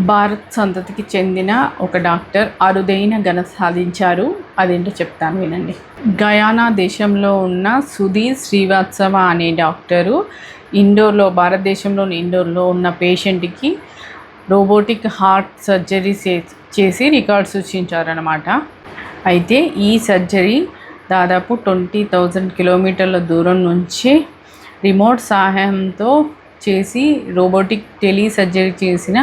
భారత్ సంతతికి చెందిన ఒక డాక్టర్ అరుదైన ఘనత సాధించారు. అదేంటో చెప్తాను వినండి. గయానా దేశంలో ఉన్న సుధీర్ శ్రీవాత్సవ అనే డాక్టరు భారతదేశంలోని ఇండోర్లో ఉన్న పేషెంట్కి రోబోటిక్ హార్ట్ సర్జరీ చేసి రికార్డ్ సృష్టించారన్నమాట. అయితే ఈ సర్జరీ దాదాపు 20,000 కిలోమీటర్ల దూరం నుంచి రిమోట్ సహాయంతో చేసి రోబోటిక్ టెలి సర్జరీ చేసిన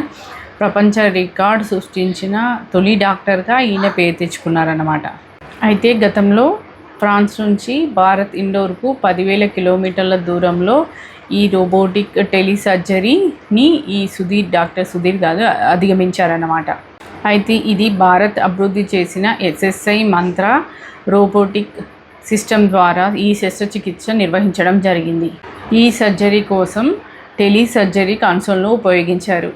ప్రపంచ రికార్డ్ సృష్టించిన తొలి డాక్టర్గా ఈయన పేరు తెచ్చుకున్నారన్నమాట. అయితే గతంలో ఫ్రాన్స్ నుంచి భారత్ ఇండోర్కు 10,000 కిలోమీటర్ల దూరంలో ఈ రోబోటిక్ టెలి సర్జరీని డాక్టర్ సుధీర్ గారు అధిగమించారన్నమాట. అయితే ఇది భారత్ అభివృద్ధి చేసిన SSI మంత్ర రోబోటిక్ సిస్టమ్ ద్వారా ఈ శస్త్రచికిత్స నిర్వహించడం జరిగింది. ఈ సర్జరీ కోసం టెలి సర్జరీ కన్సోల్ను ఉపయోగించారు.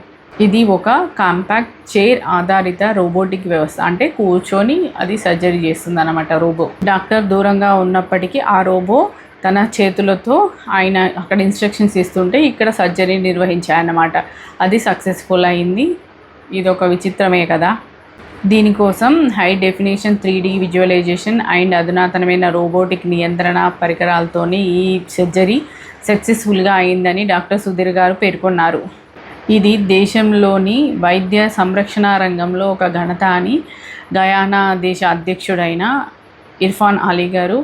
ఇది ఒక కాంపాక్ట్ చైర్ ఆధారిత రోబోటిక్ వ్యవస్థ, అంటే కూర్చొని అది సర్జరీ చేస్తుంది అన్నమాట రోబో. డాక్టర్ దూరంగా ఉన్నప్పటికీ ఆ రోబో తన చేతులతో ఆయన అక్కడ ఇన్స్ట్రక్షన్స్ ఇస్తుంటే ఇక్కడ సర్జరీ నిర్వహించాయన్నమాట. అది సక్సెస్ఫుల్ అయింది. ఇది ఒక విచిత్రమే కదా. దీనికోసం high definition 3D visualisation and అధునాతనమైన రోబోటిక్ నియంత్రణ పరికరాలతోనే ఈ సర్జరీ సక్సెస్ఫుల్గా అయిందని డాక్టర్ సుధీర్ గారు పేర్కొన్నారు. ఇది దేశంలోని వైద్య సంరక్షణ రంగంలో ఒక ఘనత అని గయానా దేశ అధ్యక్షుడైన ఇర్ఫాన్ అలీ గారు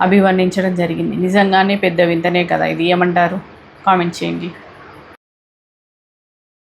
అభివర్ణించడం జరిగింది. నిజంగానే పెద్ద వింతనే కదా ఇది. ఏమంటారు? కామెంట్ చేయండి.